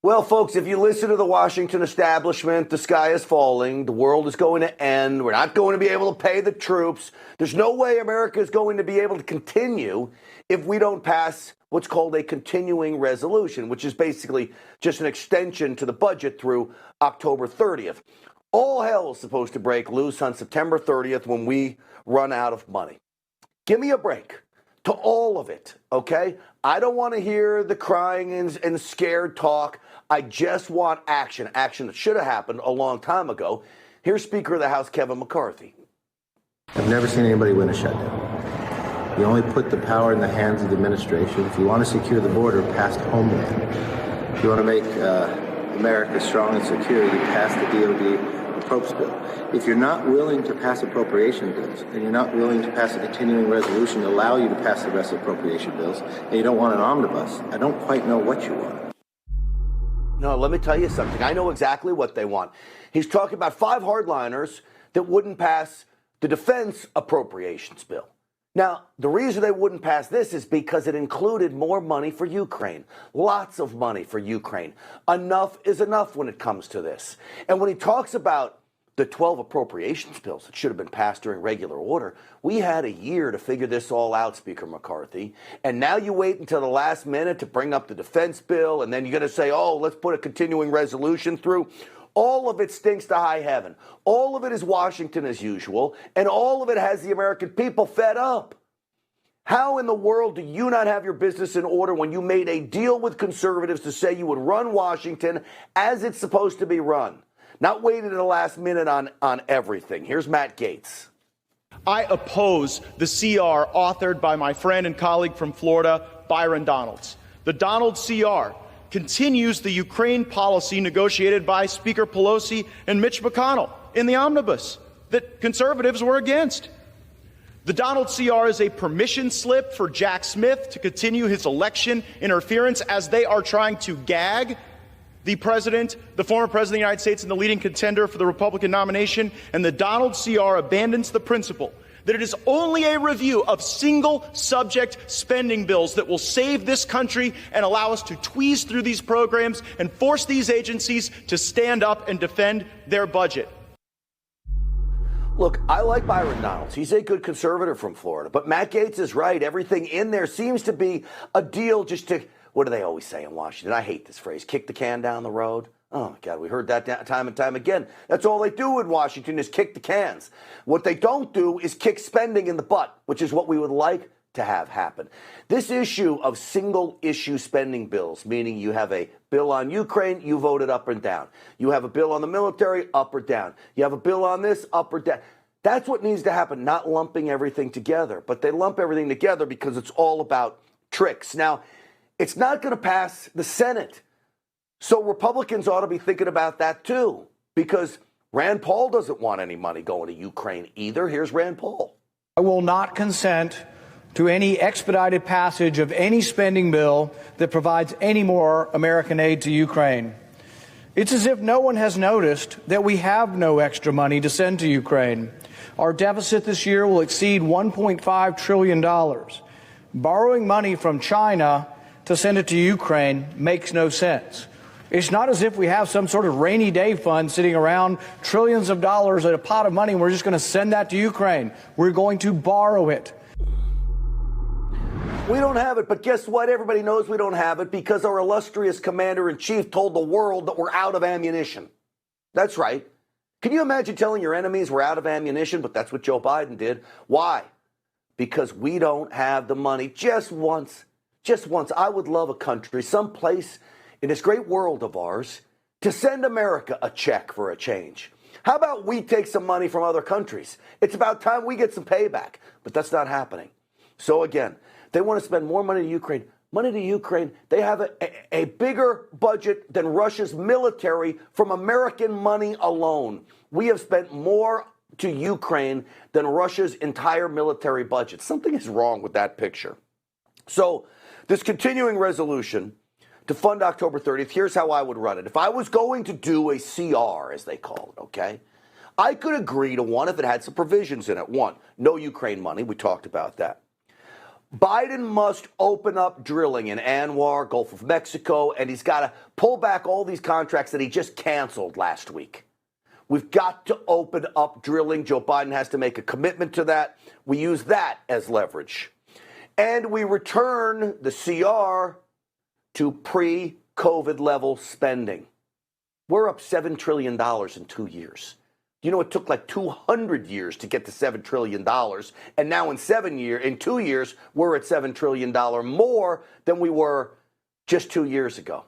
Well, folks, if you listen to the Washington establishment, the sky is falling. The world is going to end. We're not going to be able to pay the troops. There's no way America is going to be able to continue if we don't pass what's called a continuing resolution, which is basically just an extension to the budget through October 30th. All hell is supposed to break loose on September 30th when we run out of money. Give me a break to all of it, okay? I don't want to hear the crying and scared talk. I just want action that should have happened a long time ago. Here's Speaker of the House, Kevin McCarthy. I've never seen anybody win a shutdown. You only put the power in the hands of the administration. If you want to secure the border, pass Homeland. If you want to make America strong and secure, you pass the DOD appropriations bill. If you're not willing to pass appropriation bills, and you're not willing to pass a continuing resolution to allow you to pass the rest of appropriation bills, and you don't want an omnibus, I don't quite know what you want. No, let me tell you something. I know exactly what they want. He's talking about 5 hardliners that wouldn't pass the defense appropriations bill. Now, the reason they wouldn't pass this is because it included more money for Ukraine. Lots of money for Ukraine. Enough is enough when it comes to this. And when he talks about the 12 appropriations bills that should have been passed during regular order, we had a year to figure this all out, Speaker McCarthy. And now you wait until the last minute to bring up the defense bill, and then you're going to say, oh, let's put a continuing resolution through. All of it stinks to high heaven. All of it is Washington as usual, and all of it has the American people fed up. How in the world do you not have your business in order when you made a deal with conservatives to say you would run Washington as it's supposed to be run? Not waiting to the last minute on everything. Here's Matt Gaetz. I oppose the CR authored by my friend and colleague from Florida, Byron Donalds. The Donald CR continues the Ukraine policy negotiated by Speaker Pelosi and Mitch McConnell in the omnibus that conservatives were against. The Donald CR is a permission slip for Jack Smith to continue his election interference as they are trying to gag the president, the former president of the United States, and the leading contender for the Republican nomination. And the Donald CR abandons the principle that it is only a review of single subject spending bills that will save this country and allow us to tweeze through these programs and force these agencies to stand up and defend their budget. Look, I like Byron Donalds. He's a good conservative from Florida. But Matt Gaetz is right. Everything in there seems to be a deal just to, what do they always say in Washington? I hate this phrase, kick the can down the road. Oh, my God, we heard that time and time again. That's all they do in Washington is kick the cans. What they don't do is kick spending in the butt, which is what we would like to have happen. This issue of single-issue spending bills, meaning you have a bill on Ukraine, you vote it up and down. You have a bill on the military, up or down. You have a bill on this, up or down. That's what needs to happen, not lumping everything together. But they lump everything together because it's all about tricks. Now, it's not going to pass the Senate. So Republicans ought to be thinking about that, too, because Rand Paul doesn't want any money going to Ukraine either. Here's Rand Paul. I will not consent to any expedited passage of any spending bill that provides any more American aid to Ukraine. It's as if no one has noticed that we have no extra money to send to Ukraine. Our deficit this year will exceed $1.5 trillion. Borrowing money from China to send it to Ukraine makes no sense. It's not as if we have some sort of rainy day fund sitting around, trillions of dollars in a pot of money, and we're just going to send that to Ukraine. We're going to borrow it. We don't have it, but guess what? Everybody knows we don't have it because our illustrious commander-in-chief told the world that we're out of ammunition. That's right. Can you imagine telling your enemies we're out of ammunition? But that's what Joe Biden did. Why? Because we don't have the money. Just once, I would love a country, someplace in this great world of ours, to send America a check for a change. How about we take some money from other countries? It's about time we get some payback, but that's not happening. So again, they want to spend more money to Ukraine. Money to Ukraine. They have a bigger budget than Russia's military from American money alone. We have spent more to Ukraine than Russia's entire military budget. Something is wrong with that picture. So this continuing resolution to fund October 30th, here's how I would run it. If I was going to do a CR, as they call it, okay, I could agree to one if it had some provisions in it. One, no Ukraine money. We talked about that. Biden must open up drilling in Anwar, Gulf of Mexico, and he's got to pull back all these contracts that he just canceled last week. We've got to open up drilling. Joe Biden has to make a commitment to that. We use that as leverage. And we return the CR to pre-COVID level spending. We're up $7 trillion in 2 years. You know, it took like 200 years to get to $7 trillion. And now in 2 years, we're at $7 trillion more than we were just 2 years ago.